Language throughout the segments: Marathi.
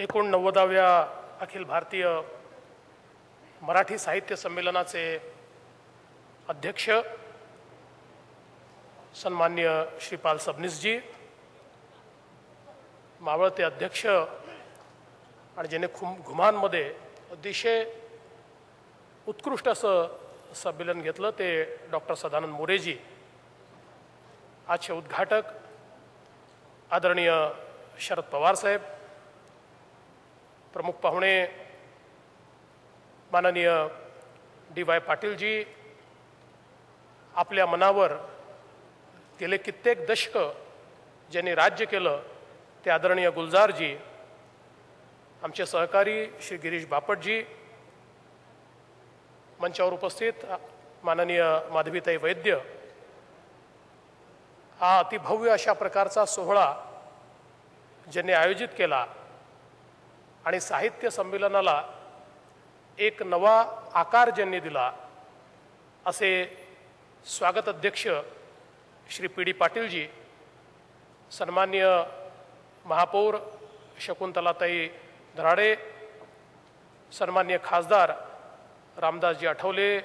89व्या अखिल भारतीय मराठी साहित्य संमेलनाचे अध्यक्ष सन्माननीय श्रीपाल सबनीसजी, मावळते अध्यक्ष आणि ज्याने घुमानमध्ये अतिशय उत्कृष्ट असं संमेलन घेतलं ते डॉक्टर सदानंद मोरेजी, आजचे उद्घाटक आदरणीय शरद पवार साहेब, प्रमुख पाहुणे माननीय डी.वाय. पाटीलजी, आपल्या मनावर गेले कित्येक दशक ज्यांनी राज्य केलं ते आदरणीय गुलजारजी, आमचे सहकारी श्री गिरीश बापटजी, मंचावर उपस्थित माननीय माधवीताई वैद्य, हा अतिभव्य अशा प्रकारचा सोहळा ज्यांनी आयोजित केला आणि साहित्य संमेलनाला एक नवा आकार ज्यांनी दिला असे स्वागत अध्यक्ष श्री पी.डी. पाटीलजी, सन्माननीय महापौर शकुंतलाताई धराडे, सन्माननीय खासदार रामदासजी आठवले,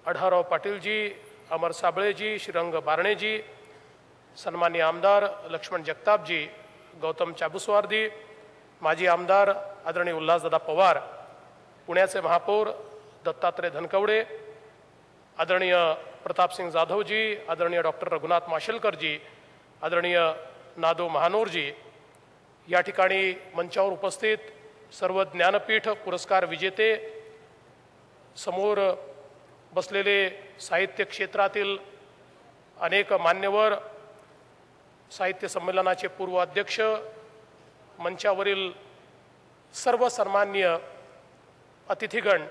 अढाराव पाटीलजी, अमर साबळेजी, श्रीरंग बारणेजी, सन्माननीय आमदार लक्ष्मण जगतापजी, गौतम चाबुसवारदी, माजी आमदार आदरणीय उल्हासदादा पवार, पुण्याचे महापौर दत्तात्रय धनकवडे, आदरणीय प्रतापसिंग जाधवजी, आदरणीय डॉक्टर रघुनाथ माशेलकरजी, आदरणीय नादो महानोरजी, या ठिकाणी मंचावर उपस्थित सर्व ज्ञानपीठ पुरस्कार विजेते, समोर बसलेले साहित्य क्षेत्रातील अनेक मान्यवर, साहित्य संमेलनाचे पूर्व अध्यक्ष, मंचावरील सर्व सन्माननीय अतिथीगण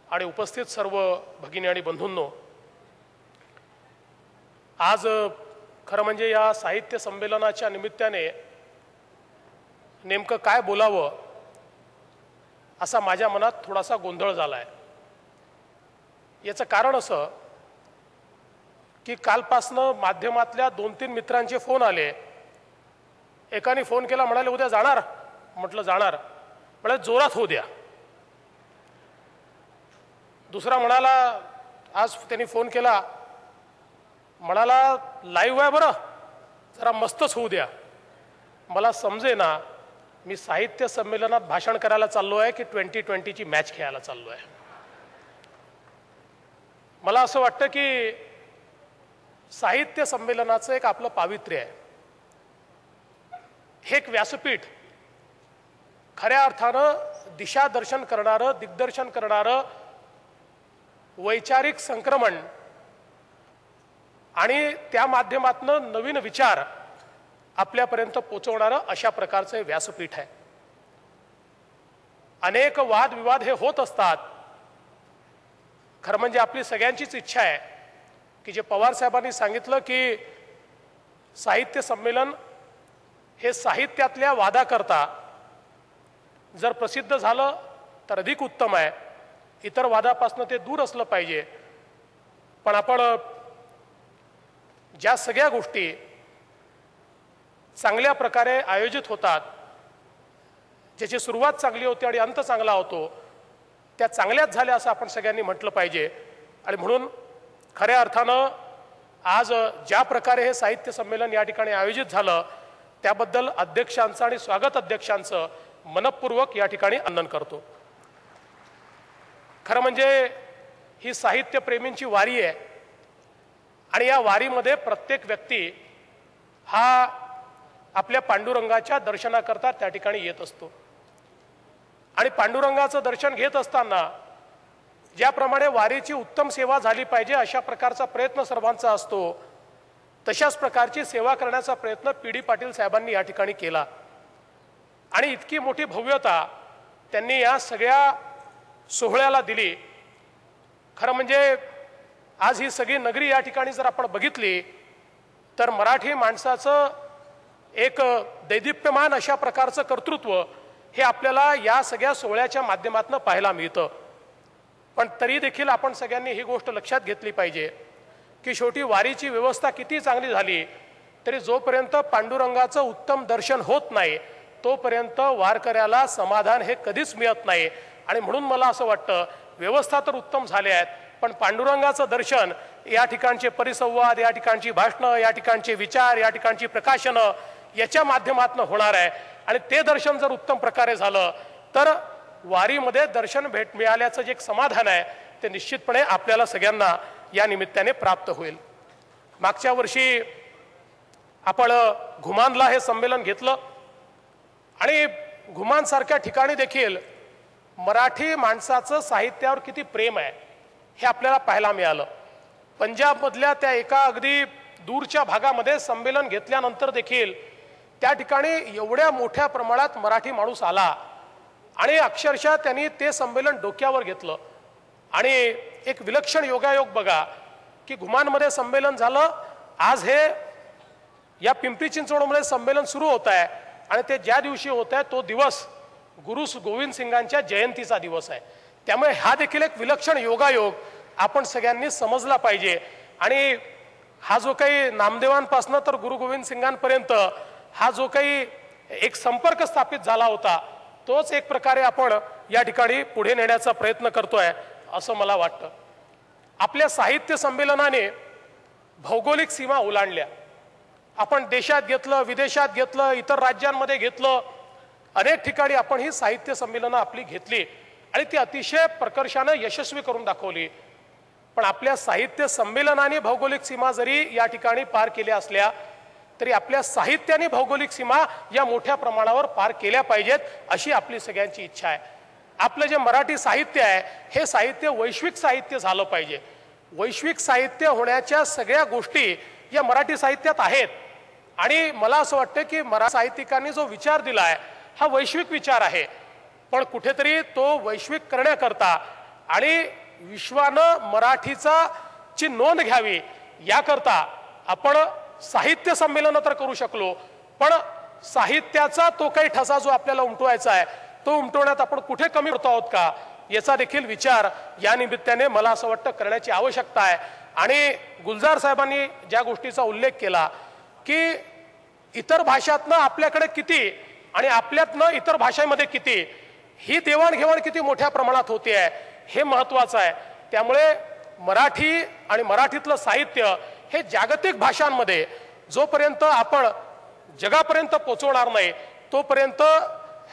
आणि उपस्थित सर्व भगिनी आणि बंधूंनो, आज खरं म्हणजे या साहित्य संमेलनाच्या निमित्ताने नेमकं काय बोलावं असा माझ्या मनात थोडासा गोंधळ झाला आहे. याचं कारण असं की कालपासनं माध्यमातल्या 2-3 मित्रांचे फोन आले. एकाने फोन केला, म्हणाले उद्या जाणार, म्हटलं जाणार, म्हणाले जोरात होऊ द्या. दुसरा म्हणाला, आज त्यांनी फोन केला, म्हणाला लाईव्ह आहे बरं, जरा मस्तच होऊ द्या. मला समजे ना, मी साहित्य संमेलनात भाषण करायला चाललो आहे की 2020ची मॅच खेळायला चाललो आहे. मला असं वाटतं की साहित्य संमेलनाचं एक आपलं पावित्र्य आहे. हे एक व्यासपीठ खऱ्या अर्थानं दिशादर्शन करणारं, दिग्दर्शन करणारं, वैचारिक संक्रमण आणि त्या माध्यमातून नवीन विचार आपल्यापर्यंत पोहोचवणारं अशा प्रकारचं हे व्यासपीठ आहे. अनेक वादविवाद हे होत असतात. खरं म्हणजे आपली सगळ्यांचीच इच्छा आहे की जे पवार साहेबांनी सांगितलं की साहित्य संमेलन हे साहित्यातल्या वादाकरता जर प्रसिद्ध झालं तर अधिक उत्तम आहे, इतर वादापासून ते दूर असलं पाहिजे. पण आपण ज्या सगळ्या गोष्टी चांगल्या प्रकारे आयोजित होतात, ज्याची सुरुवात चांगली होती आणि अंत चांगला होतो, त्या चांगल्याच झाल्या असं आपण सगळ्यांनी म्हटलं पाहिजे. आणि म्हणून खऱ्या अर्थानं आज ज्या प्रकारे हे साहित्य संमेलन या ठिकाणी आयोजित झालं त्याबद्दल अध्यक्षांचं आणि स्वागत अध्यक्षांचं मनपूर्वक या ठिकाणी अभिनंदन करतो. खरं म्हणजे ही साहित्यप्रेमींची वारी आहे आणि या वारीमध्ये प्रत्येक व्यक्ती हा आपल्या पांडुरंगाच्या दर्शनाकरता त्या ठिकाणी येत असतो. आणि पांडुरंगाचं दर्शन घेत असताना ज्याप्रमाणे वारीची उत्तम सेवा झाली पाहिजे अशा प्रकारचा प्रयत्न सर्वांचा असतो, तशाच प्रकारची सेवा करण्याचा प्रयत्न पी.डी. पाटील साहेबांनी या ठिकाणी केला. आणि इतकी मोठी भव्यता त्यांनी या सगळ्या सोहळ्याला दिली. खरं म्हणजे आज ही सगळी नगरी या ठिकाणी जर आपण बघितली तर मराठी माणसाचं एक दैदिप्यमान अशा प्रकारचं कर्तृत्व हे आपल्याला या सगळ्या सोहळ्याच्या माध्यमातून पाहायला मिळतं. पण तरी देखील आपण सगळ्यांनी ही गोष्ट लक्षात घेतली पाहिजे की शेवटी वारीची व्यवस्था किती चांगली झाली तरी जोपर्यंत पांडुरंगाचं उत्तम दर्शन होत नाही तोपर्यंत वारकऱ्याला समाधान हे कधीच मिळत नाही। आणि म्हणून मला असं वाटतं व्यवस्था तर उत्तम झाल्या आहेत, पण पांडुरंगाचं दर्शन, या ठिकाणचे परिसंवाद, या ठिकाणची भाषणं, या ठिकाणचे विचार, या ठिकाणची प्रकाशनं याच्या माध्यमातून होणार आहे। आणि ते दर्शन जर उत्तम प्रकारे झालं तर वारीमध्ये दर्शन मिळाल्याचं जे एक समाधान आहे ते निश्चितपणे आपल्याला सगळ्यांना या निमित्ताने प्राप्त होईल। मागच्या वर्षी आपण घुमानला हे संमेलन घेतलं आणि घुमानसारख्या ठिकाणी देखील मराठी माणसाचं साहित्यावर किती प्रेम आहे हे आपल्याला पाहायला मिळालं। पंजाबमधल्या त्या एका अगदी दूरच्या भागामध्ये संमेलन घेतल्यानंतर देखील त्या ठिकाणी एवढ्या मोठ्या प्रमाणात मराठी माणूस आला आणि अक्षरशः त्यांनी ते संमेलन डोक्यावर घेतलं। आणि एक विलक्षण योगायोग बघा की घुमानमध्ये संमेलन झालं, आज हे या पिंपरी चिंचवडमध्ये संमेलन सुरू होत आहे आणि ते ज्या दिवशी होत आहे तो दिवस गुरु गोविंद सिंगांच्या जयंतीचा दिवस आहे। त्यामुळे हा देखील एक विलक्षण योगायोग आपण सगळ्यांनी समजला पाहिजे। आणि हा जो काही नामदेवांपासून तर गुरु गोविंद सिंगांपर्यंत हा जो काही एक संपर्क स्थापित झाला होता तोच एक प्रकारे आपण या ठिकाणी पुढे नेण्याचा प्रयत्न करतोय असं मला वाटतं। आपल्या साहित्य संमेलनाने भौगोलिक सीमा ओलांडल्या। आपण देशात घेतलं, विदेशात घेतलं, इतर राज्यांमध्ये घेतलं, अनेक ठिकाणी आपण ही साहित्य संमेलनं आपली घेतली आणि ती अतिशय प्रकर्षाने यशस्वी करून दाखवली। पण आपल्या साहित्य संमेलनाने भौगोलिक सीमा जरी या ठिकाणी पार केल्या असल्या तरी आपल्या साहित्याने भौगोलिक सीमा या मोठ्या प्रमाणावर पार केल्या पाहिजेत अशी आपली सगळ्यांची इच्छा आहे। आपलं जे मराठी साहित्य आहे हे साहित्य वैश्विक साहित्य झालं पाहिजे। वैश्विक साहित्य होण्याच्या सगळ्या गोष्टी या मराठी साहित्यात आहेत आणि मला असं वाटतं की मराठी साहित्यिकांनी जो विचार दिला आहे हा वैश्विक विचार आहे, पण कुठेतरी तो वैश्विक करण्याकरता आणि विश्वानं मराठीचा ची नोंद घ्यावी याकरता आपण साहित्य संमेलन तर करू शकलो, पण साहित्याचा तो काही ठसा जो आपल्याला उमटवायचा आहे तो उमटवण्यात आपण कुठे कमी होतो आहोत का याचा देखील विचार या निमित्ताने मला असं वाटतं करण्याची आवश्यकता आहे। आणि गुलजार साहेबांनी ज्या गोष्टीचा उल्लेख केला की इतर भाषातनं आपल्याकडे किती आणि आपल्यातनं इतर भाषेमध्ये किती, ही देवाणघेवाण किती मोठ्या प्रमाणात होते आहे हे महत्त्वाचं आहे। त्यामुळे मराठी आणि मराठीतलं साहित्य हे जागतिक भाषांमध्ये जोपर्यंत आपण जगापर्यंत पोहोचवणार नाही तोपर्यंत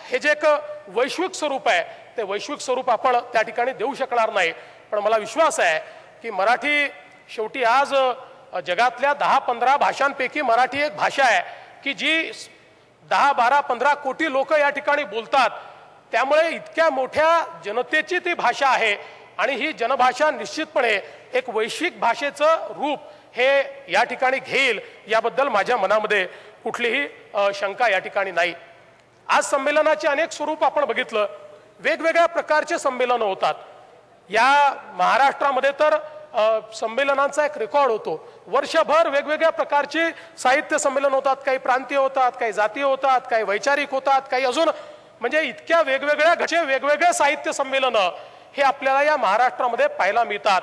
हे जे एक वैश्विक स्वरूप आहे ते वैश्विक स्वरूप आपण त्या ठिकाणी देऊ शकणार नाही। पण मला विश्वास आहे की मराठी शेवटी आज जगातल्या 10-15 भाषांपैकी मराठी एक भाषा आहे की जी 10-12-15 कोटी लोक या ठिकाणी बोलतात। त्यामुळे इतक्या मोठ्या जनतेची ती भाषा आहे आणि ही जनभाषा निश्चितपणे एक वैश्विक भाषेचं रूप हे या ठिकाणी घेईल याबद्दल माझ्या मनामध्ये कुठलीही शंका या ठिकाणी नाही। आज संमेलनाचे अनेक स्वरूप आपण बघितलं, वेगवेगळ्या प्रकारचे संमेलन होतात। या महाराष्ट्रामध्ये तर संमेलनांचा एक रेकॉर्ड होतो, वर्षभर वेगवेगळ्या प्रकारचे साहित्य संमेलन होतात, काही प्रांतीय होतात, काही जातीय होतात, काही वैचारिक होतात, काही अजून म्हणजे इतक्या वेगवेगळ्या घटचे वेगवेगळे साहित्य संमेलन हे आपल्याला या महाराष्ट्रामध्ये पाहायला मिळतात।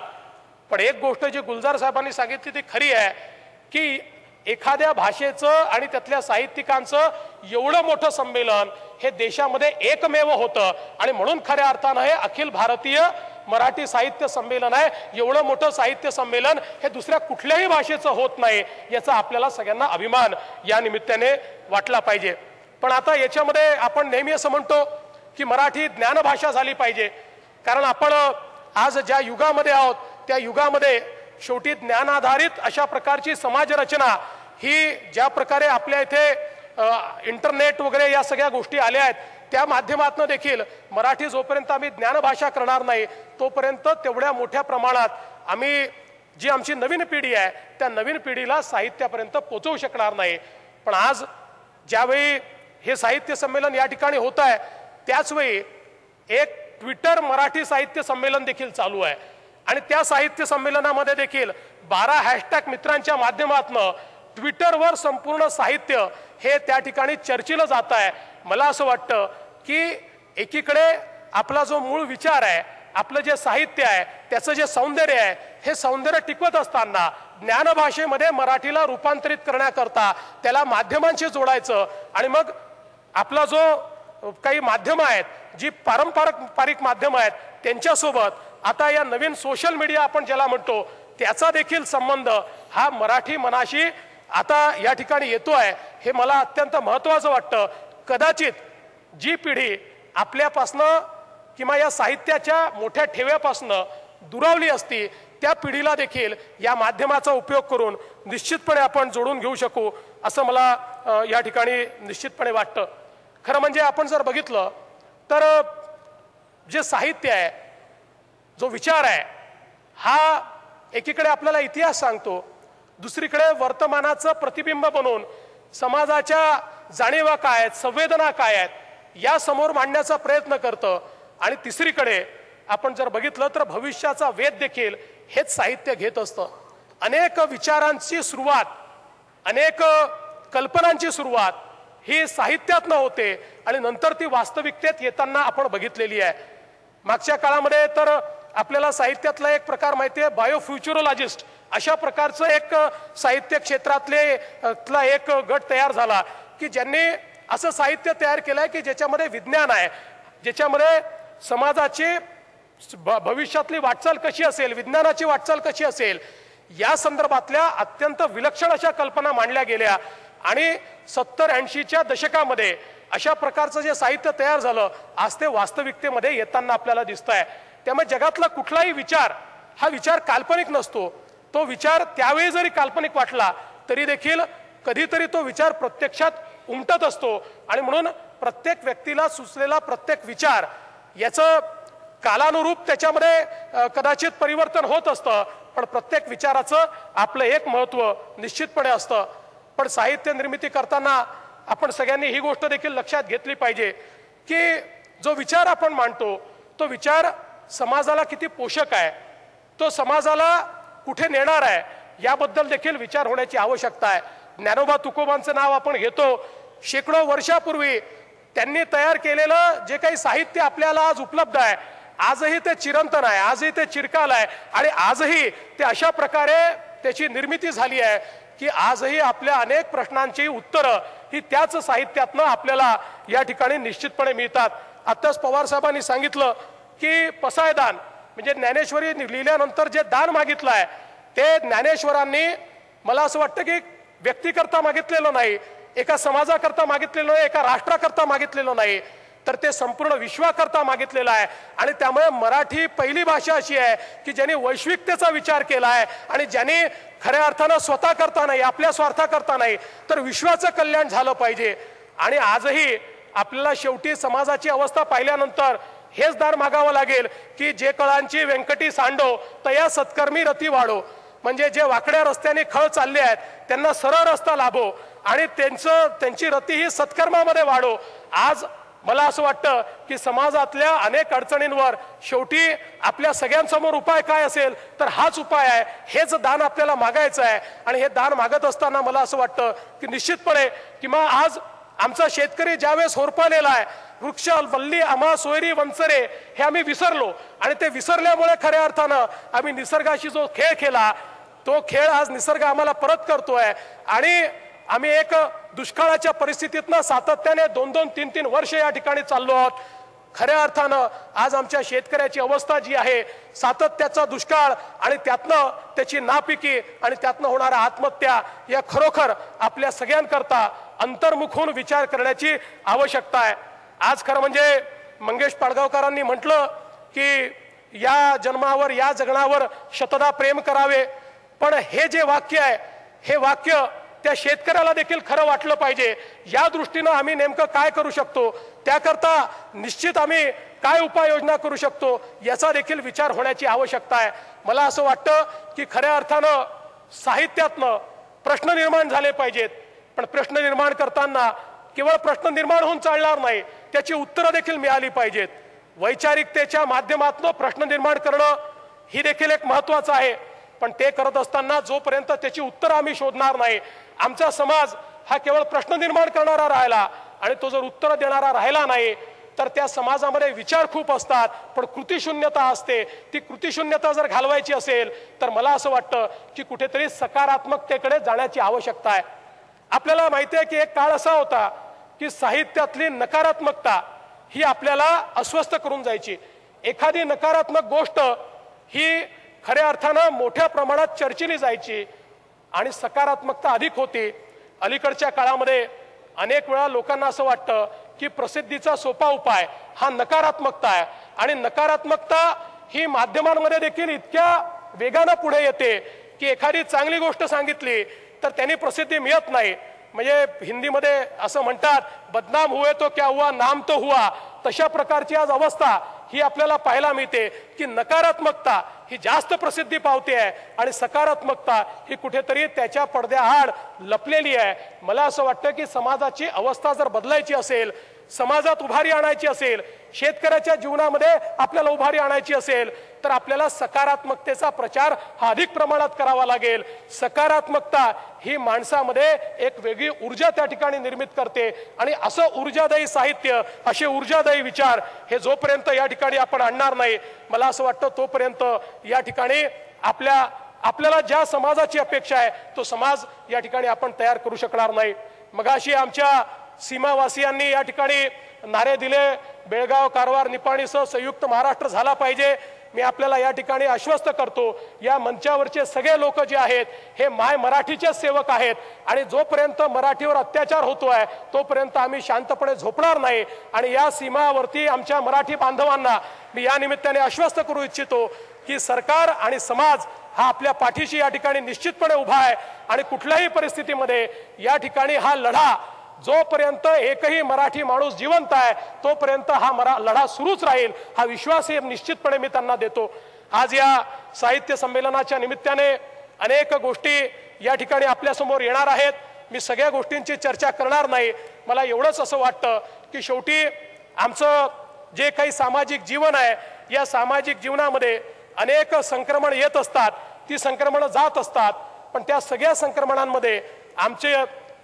पण एक गोष्ट जी गुलजार साहेबांनी सांगितली ती खरी आहे की एखाद्या भाषेचं आणि त्यातल्या साहित्यिकांचं एवढं मोठं संमेलन हे देशामध्ये एकमेव होतं आणि म्हणून खऱ्या अर्थानं हे अखिल भारतीय मराठी साहित्य संमेलन आहे। एवढं मोठं साहित्य संमेलन हे दुसऱ्या कुठल्याही भाषेचं होत नाही याचा आपल्याला सगळ्यांना अभिमान या निमित्ताने वाटला पाहिजे। पण आता याच्यामध्ये आपण नेहमी असं म्हणतो की मराठी ज्ञानभाषा झाली पाहिजे, कारण आपण आज ज्या युगामध्ये आहोत त्या युगामध्ये शेवटी ज्ञानाधारित अशा प्रकारची समाज रचना ही ज्या प्रकारे आपल्या इथे इंटरनेट वगैरे या सगळ्या गोष्टी आल्या आहेत त्या माध्यमातून देखील मराठी जोपर्यंत आम्ही ज्ञानभाषा करणार नाही तोपर्यंत तेवढ्या मोठ्या प्रमाणात आम्ही जी आमची नवीन पिढी आहे त्या नवीन पिढीला साहित्यापर्यंत पोहोचवू शकणार नाही। पण आज ज्यावेळी हे साहित्य संमेलन या ठिकाणी होत आहे त्याचवेळी एक ट्विटर मराठी साहित्य संमेलन देखील चालू आहे आणि त्या साहित्य संमेलनामध्ये देखील 12 हॅशटॅग मित्रांच्या माध्यमातून ट्विटरवर संपूर्ण साहित्य हे त्या ठिकाणी चर्चेलं जात आहे। मला असं वाटतं की एकीकडे आपला जो मूळ विचार आहे, आपलं जे साहित्य आहे त्याचं जे सौंदर्य आहे हे सौंदर्य टिकवत असताना ज्ञानभाषेमध्ये मराठीला रूपांतरित करण्याकरता त्याला माध्यमांशी जोडायचं आणि मग आपला जो काही माध्यम आहेत, जी पारंपरिक माध्यम आहेत, त्यांच्यासोबत आता या नवीन सोशल मीडिया आपण ज्याला म्हणतो त्याचा देखील संबंध हा मराठी मनाशी आता या ठिकाणी येतोय, हे मला अत्यंत महत्त्वाचं वाटतं. कदाचित जी पिढी आपल्यापासनं किंवा या साहित्याच्या मोठ्या ठेव्यापासनं दुरावली असती, त्या पिढीला देखील या माध्यमाचा उपयोग करून निश्चितपणे आपण जोडून घेऊ शकू असं मला या ठिकाणी निश्चितपणे वाटतं. खरं म्हणजे आपण जर बघितलं तर जे साहित्य आहे, जो विचार आहे, हा एकीकडे आपल्याला इतिहास सांगतो, दुसरीकडे वर्तमानाचं प्रतिबिंब बनवून समाजाच्या जाणीवा काय आहेत, संवेदना काय आहेत, या समोर मांडण्याचा प्रयत्न करतं. आणि तिसरीकडे आपण जर बघितलं तर भविष्याचा वेध देखील हेच साहित्य घेत असतं. अनेक विचारांची सुरुवात, अनेक कल्पनांची सुरुवात ही साहित्यातनं होते आणि नंतर ती वास्तविकतेत येताना आपण बघितलेली आहे. मागच्या काळामध्ये तर आपल्याला साहित्यातला एक प्रकार माहिती आहे, बायोफ्युचरोलॉजिस्ट अशा प्रकारचं एक साहित्य क्षेत्रातला एक गट तयार झाला की ज्यांनी असं साहित्य तयार केलंय की ज्याच्यामध्ये विज्ञान आहे, ज्याच्यामध्ये समाजाची भविष्यातली वाटचाल कशी असेल, विज्ञानाची वाटचाल कशी असेल, या संदर्भातल्या अत्यंत विलक्षण अशा कल्पना मांडल्या गेल्या. आणि 70-80च्या दशकामध्ये अशा प्रकारचं जे साहित्य तयार झालं आज ते वास्तविकतेमध्ये येताना आपल्याला दिसतंय. त्यामुळे जगातला कुठलाही विचार हा विचार काल्पनिक नसतो. तो विचार त्यावेळी जरी काल्पनिक वाटला तरी देखील कधीतरी तो विचार प्रत्यक्षात उमटत असतो. आणि म्हणून प्रत्येक व्यक्तीला सुचलेला प्रत्येक विचार याचं कालानुरूप त्याच्यामध्ये कदाचित परिवर्तन होत असतं, पण प्रत्येक विचाराचं आपलं एक महत्त्व निश्चितपणे असतं. पण साहित्य निर्मिती करताना आपण सगळ्यांनी ही गोष्ट देखील लक्षात घेतली पाहिजे की जो विचार आपण मांडतो तो विचार समाजाला किती पोषक आहे, तो समाजाला कुठे नेणार आहे, याबद्दल देखील विचार होण्याची आवश्यकता आहे. ज्ञानोबा तुकोबांचं नाव आपण घेतो. शेकडो वर्षापूर्वी त्यांनी तयार केलेलं जे काही साहित्य आपल्याला आज उपलब्ध आहे, आजही ते चिरंतन आहे, आजही ते चिरकाल आहे. आणि आजही ते अशा प्रकारे त्याची निर्मिती झाली आहे की आजही आपल्या अनेक प्रश्नांची उत्तरं ही त्याच साहित्यातनं आपल्याला या ठिकाणी निश्चितपणे मिळतात. आत्ताच पवार साहेबांनी सांगितलं की पसायदान म्हणजे ज्ञानेश्वरी लिहिल्यानंतर जे दान मागितलं आहे ते ज्ञानेश्वरांनी मला असं वाटतं की व्यक्तीकरता मागितलेलं नाही, एका समाजाकरता मागितलेलं नाही, एका राष्ट्राकरता मागितलेलं नाही, तर ते संपूर्ण विश्वाकरता मागितलेलं आहे. आणि त्यामुळे मराठी पहिली भाषा अशी आहे की ज्यांनी वैश्विकतेचा विचार केला आहे आणि ज्यांनी खऱ्या अर्थानं स्वतः करता नाही, आपल्या स्वार्थाकरता नाही, तर विश्वाचं कल्याण झालं पाहिजे. आणि आजही आपल्याला शेवटी समाजाची अवस्था पाहिल्यानंतर हेच दार मागावं लागेल की जे कळांची व्यंकटी सांडो तया सत्कर्मी रती वाढो. म्हणजे जे वाकड्या रस्त्याने खळ चालले आहेत त्यांना सरळ रस्ता लाभो आणि त्यांची रती ही सत्कर्मामध्ये वाढो. आज मला असं वाटतं की समाजातल्या अनेक अडचणींवर शेवटी आपल्या सगळ्यांसमोर उपाय काय असेल तर हाच उपाय आहे, हेच दान आपल्याला मागायचं आहे. आणि हे दान मागत असताना मला असं वाटतं की निश्चितपणे किंवा आज आमचा शेतकरी ज्यावेळेस होरपाळलेला आहे, वृक्ष वल्ली आम्हा सोयरी वंचरे हे आम्ही विसरलो आणि ते विसरल्यामुळे खऱ्या अर्थानं आम्ही निसर्गाशी जो खेळ केला तो खेळ आज निसर्ग आम्हाला परत करतोय. आणि आम्ही एक दुष्काळाच्या परिस्थितीतनं सातत्याने 2-2, 3-3 वर्ष या ठिकाणी चाललो आहोत. खऱ्या अर्थानं आज आमच्या शेतकऱ्याची अवस्था जी आहे, सातत्याचा दुष्काळ आणि त्यातनं त्याची नापिकी आणि त्यातनं होणाऱ्या आत्महत्या या खरोखर आपल्या सगळ्यांकरता अंतर्मुख होऊन विचार करण्याची आवश्यकता आहे. आज खरं म्हणजे मंगेश पाडगावकरांनी म्हटलं की या जन्मावर या जगण्यावर शतदा प्रेम करावे. पण हे जे वाक्य आहे हे वाक्य त्या शेतकऱ्याला देखील खरं वाटलं पाहिजे. या दृष्टीनं आम्ही नेमकं काय करू शकतो, त्याकरता निश्चित आम्ही काय उपाययोजना करू शकतो याचा देखील विचार होण्याची आवश्यकता आहे. मला असं वाटतं की खऱ्या अर्थानं साहित्यातनं प्रश्न निर्माण झाले पाहिजेत. पण प्रश्न निर्माण करताना केवळ प्रश्न निर्माण होऊन चालणार नाही, त्याची उत्तरं देखील मिळाली पाहिजेत. वैचारिकतेच्या माध्यमातून प्रश्न निर्माण करणं ही देखील एक महत्त्वाचं आहे. पण ते करत असताना जोपर्यंत त्याची उत्तरं आम्ही शोधणार नाही, आमचा समाज हा केवळ प्रश्न निर्माण करणारा राहिला आणि तो जर उत्तर देणारा राहिला नाही तर त्या समाजामध्ये विचार खूप असतात पण कृतिशून्यता असते. ती कृतिशून्यता जर घालवायची असेल तर मला असं वाटतं की कुठेतरी सकारात्मकतेकडे जाण्याची आवश्यकता आहे. आपल्याला माहिती आहे की एक काळ असा होता की साहित्यातली नकारात्मकता ही आपल्याला अस्वस्थ करून जायची। एखादी नकारात्मक गोष्ट ही खऱ्या अर्थानं मोठ्या प्रमाणात चर्चिली जायची आणि सकारात्मकता अधिक होती। अलीकडच्या काळामध्ये अनेक वेळा लोकांना असं वाटतं की प्रसिद्धीचा सोपा उपाय हा नकारात्मकता आहे आणि नकारात्मकता ही माध्यमांमध्ये देखील इतक्या वेगाने पुढे येते की एखादी चांगली गोष्ट सांगितली तर त्यांनी प्रसिद्धी मिळत नाही। म्हणजे हिंदीमध्ये असं म्हणतात, बदनाम हुए तो क्या हुआ नाम तो हुआ। तशा प्रकारची आज अवस्था ही आपल्याला पाहायला मिळते की नकारात्मकता ही जास्त प्रसिद्धी पावते आहे आणि सकारात्मकता ही कुठेतरी त्याच्या पडद्याआड लपलेली आहे। मला असं वाटतं की समाजाची अवस्था जर बदलायची असेल, समाजात उभारी आणायची असेल, शेतकऱ्याच्या जीवनामध्ये आपल्याला उभारी आणायची असेल तर आपल्याला सकारात्मकतेचा प्रचार हा अधिक प्रमाणात करावा लागेल। सकारात्मकता ही माणसामध्ये एक वेगळी ऊर्जा त्या ठिकाणी निर्मित करते आणि असं ऊर्जादायी साहित्य, असे ऊर्जादायी विचार हे जोपर्यंत या ठिकाणी आपण आणणार नाही, मला असं वाटतं तोपर्यंत या ठिकाणी आपल्याला ज्या समाजाची अपेक्षा आहे तो समाज या ठिकाणी आपण तयार करू शकणार नाही। मगाशी आमच्या सीमावासियांनी या ठिकाणी नारे दिले, बेळगाव, कारवार, निपाणीसह संयुक्त महाराष्ट्र झाला पाहिजे। मी आपल्याला या ठिकाणी आश्वस्त करतो, या मंचावरचे सगळे लोक जे आहेत हे माय मराठीचे सेवक आहेत आणि जोपर्यंत मराठीवर अत्याचार होतोय तोपर्यंत आम्ही शांतपणे झोपणार नाही। आणि या सीमावरती आमच्या मराठी बांधवांना मी या निमित्ताने आश्वस्त करू इच्छितो की सरकार आणि समाज हा आपल्या पाठीशी या ठिकाणी निश्चितपणे उभा आहे आणि कुठल्याही परिस्थितीमध्ये या ठिकाणी हा लढा जोपर्यंत एकही मराठी माणूस जिवंत आहे तोपर्यंत हा लढा सुरूच राहील, हा विश्वास निश्चितपणे मी त्यांना देतो। आज या साहित्य संमेलनाच्या निमित्ताने अनेक गोष्टी या ठिकाणी आपल्या समोर येणार आहेत। मी सगळ्या गोष्टींची चर्चा करणार नाही। मला एवढंच असं वाटतं की शेवटी आमचं जे काही सामाजिक जीवन आहे, या सामाजिक जीवनामध्ये अनेक संक्रमण येत असतात, ती संक्रमण जात असतात, पण त्या सगळ्या संक्रमणांमध्ये आमचे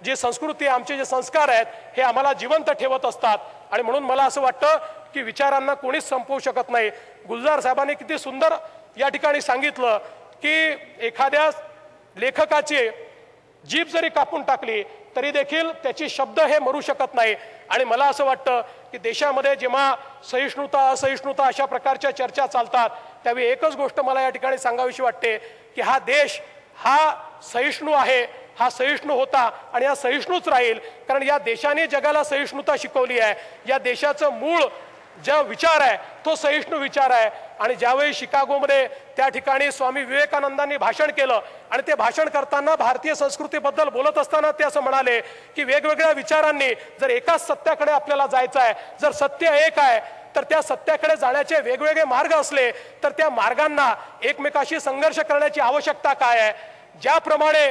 जी संस्कृती, आमचे जे संस्कार आहेत हे आम्हाला जिवंत ठेवत असतात आणि म्हणून मला असं वाटतं की विचारांना कोणीच संपवू शकत नाही। गुलजार साहेबांनी किती सुंदर या ठिकाणी सांगितलं की एखाद्या लेखकाची जीभ जरी कापून टाकली तरी देखील त्याची शब्द हे मरू शकत नाही। आणि मला असं वाटतं की देशामध्ये जेव्हा सहिष्णुता असहिष्णुता अशा प्रकारच्या चर्चा चालतात त्यावेळी एकच गोष्ट मला या ठिकाणी सांगावीशी वाटते की हा देश हा सहिष्णू आहे, हा सहिष्णू होता आणि हा सहिष्णूच राहील, कारण या देशाने जगाला सहिष्णुता शिकवली आहे। या देशाचं मूळ जो विचार आहे तो सहिष्णू विचार आहे। आणि ज्यावेळी शिकागोमध्ये त्या ठिकाणी स्वामी विवेकानंदांनी भाषण केलं आणि ते भाषण करताना भारतीय संस्कृतीबद्दल बोलत असताना ते असं म्हणाले की वेगवेगळ्या विचारांनी जर एकाच सत्याकडे आपल्याला जायचं आहे, जर सत्य एक आहे तर त्या सत्याकडे जाण्याचे वेगवेगळे मार्ग असले तर त्या मार्गांना एकमेकाशी संघर्ष करण्याची आवश्यकता काय आहे। ज्याप्रमाणे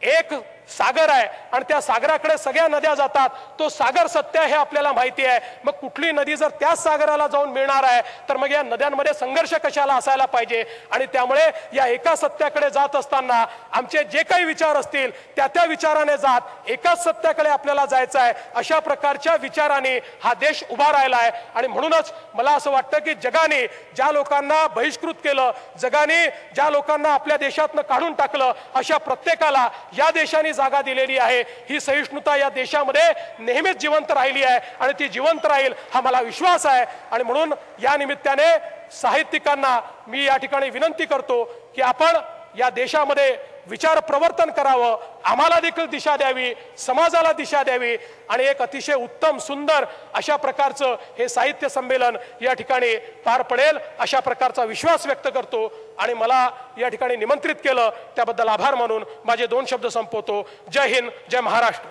एक सागर आहे आणि त्या सागराकडे सगळ्या नद्या जातात, तो सागर सत्य हे आपल्याला माहिती आहे। मग कुठली नदी जर त्याच सागराला जाऊन मिळणार आहे तर मग या नद्यांमध्ये संघर्ष कशाला असायला पाहिजे। आणि त्यामुळे या एका सत्याकडे जात असताना आमचे जे काही विचार असतील त्या विचाराने जात एकाच सत्याकडे आपल्याला जायचं आहे, अशा प्रकारच्या विचाराने हा देश उभा राहिला आहे। आणि म्हणूनच मला असं वाटतं की जगाने ज्या लोकांना बहिष्कृत केलं, जगाने ज्या लोकांना आपल्या देशातनं काढून टाकलं, अशा प्रत्येकाला या देशाने जागा दिलेली आहे। ही सहिष्णुता या देशामध्ये नेहमीच जिवंत राहिली आहे आणि ती जिवंत राहील हा मला विश्वास आहे। आणि म्हणून या निमित्ताने साहित्यिकांना मी या ठिकाणी विनंती करतो की आपण या देशामध्ये विचार प्रवर्तन करावं, आम्हाला देखील दिशा द्यावी, समाजाला दिशा द्यावी आणि एक अतिशय उत्तम सुंदर अशा प्रकारचं हे साहित्य संमेलन या ठिकाणी पार पडेल अशा प्रकारचा विश्वास व्यक्त करतो। आणि मला या ठिकाणी निमंत्रित केलं त्याबद्दल आभार मानून माझे 2 शब्द संपवतो। जय हिंद, जय महाराष्ट्र।